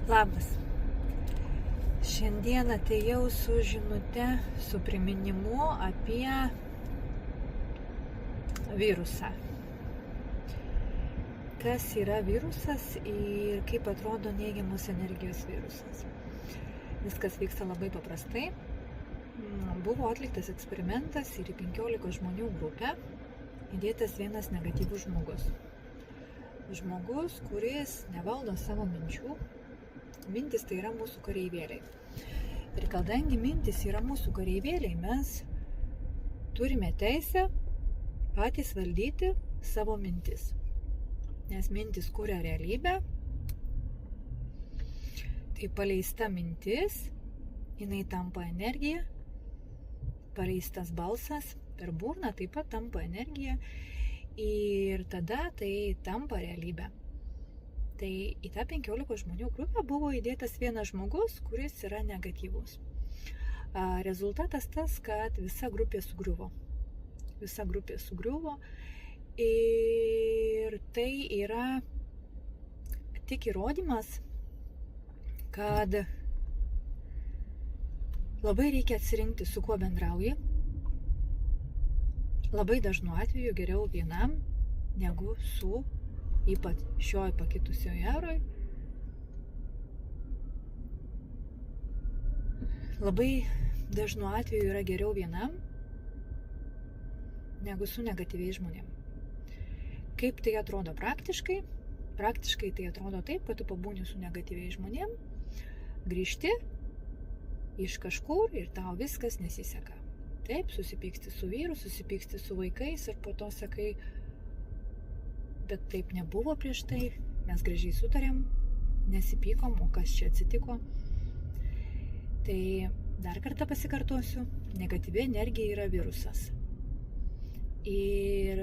Labas. Šiandien atėjau su žinute, su priminimu apie virusą. Kas yra virusas ir kaip atrodo neigiamos energijos virusas. Viskas vyksta labai paprastai. Buvo atliktas eksperimentas ir į 15 žmonių grupę įdėtas vienas negatyvus žmogus. Žmogus, kuris nevaldo savo minčių. Mintis tai yra mūsų kareivėliai. Ir kadangi mintis yra mūsų kareivėliai, mes turime teisę patys valdyti savo mintis. Nes mintis kuria realybę. Tai paleista mintis, jinai tampa energija. Paleistas balsas per burną taip pat tampa energija. Ir tada tai tampa realybė. Tai į tą 15 žmonių grupę buvo įdėtas vienas žmogus, kuris yra negatyvus. Rezultatas tas, kad visa grupė sugriuvo. Ir tai yra tik įrodymas, kad labai reikia atsirinkti, su kuo bendrauji. Labai dažnu atveju geriau vienam negu su ypač šioj pakitusioje eroj. Labai dažnu atveju yra geriau vienam negu su negatyviais žmonėm. Kaip tai atrodo praktiškai? Praktiškai tai atrodo taip, kad tu pabūni su negatyviais žmonėm, grįžti iš kažkur ir tau viskas nesiseka. Taip, susipyksti su vyru, susipyksti su vaikais ir po to sakai, bet taip nebuvo prieš tai, mes gražiai sutarėm, nesipykom, o kas čia atsitiko. Tai dar kartą pasikartosiu, negatyvi energija yra virusas. Ir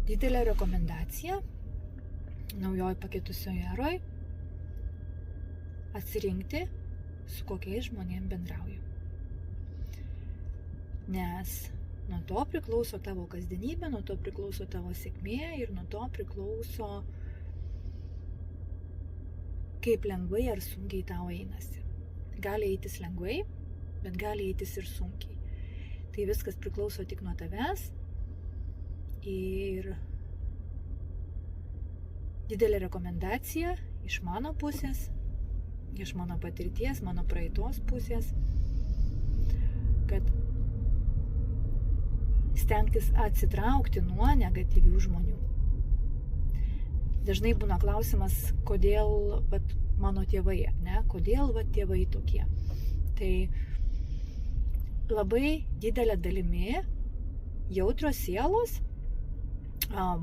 didelė rekomendacija naujoj pakitusioje eroj atsirinkti, su kokiais žmonėm bendrauju. Nes nuo to priklauso tavo kasdienybė, nuo to priklauso tavo sėkmė ir nuo to priklauso, kaip lengvai ar sunkiai tau einasi. Gali eitis lengvai, bet gali eitis ir sunkiai. Tai viskas priklauso tik nuo tavęs ir didelė rekomendacija iš mano pusės, iš mano patirties, mano praeitos pusės, kad stengtis atsitraukti nuo negatyvių žmonių. Dažnai būna klausimas, kodėl mano tėvai, ne? Kodėl tėvai tokie. Tai labai didelė dalimi jautrios sielos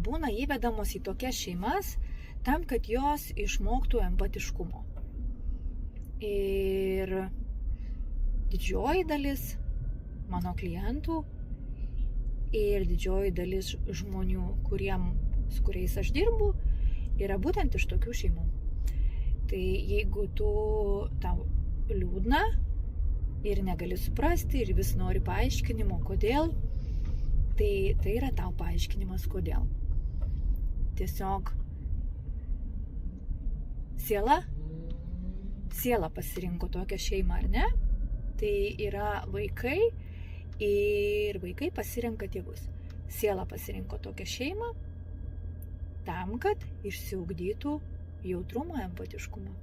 būna įvedamos į tokias šeimas tam, kad jos išmoktų empatiškumo. Ir didžioji dalis mano klientų ir didžioji dalis žmonių, su kuriais aš dirbu, yra būtent iš tokių šeimų. Tai jeigu tau liūdna ir negali suprasti ir vis nori paaiškinimo, kodėl, tai yra tau paaiškinimas, kodėl. Tiesiog siela pasirinko tokią šeimą, ar ne? Tai yra vaikai ir vaikai pasirenka tėvus. Siela pasirinko tokią šeimą tam, kad išsiugdytų jautrumą, empatiškumą.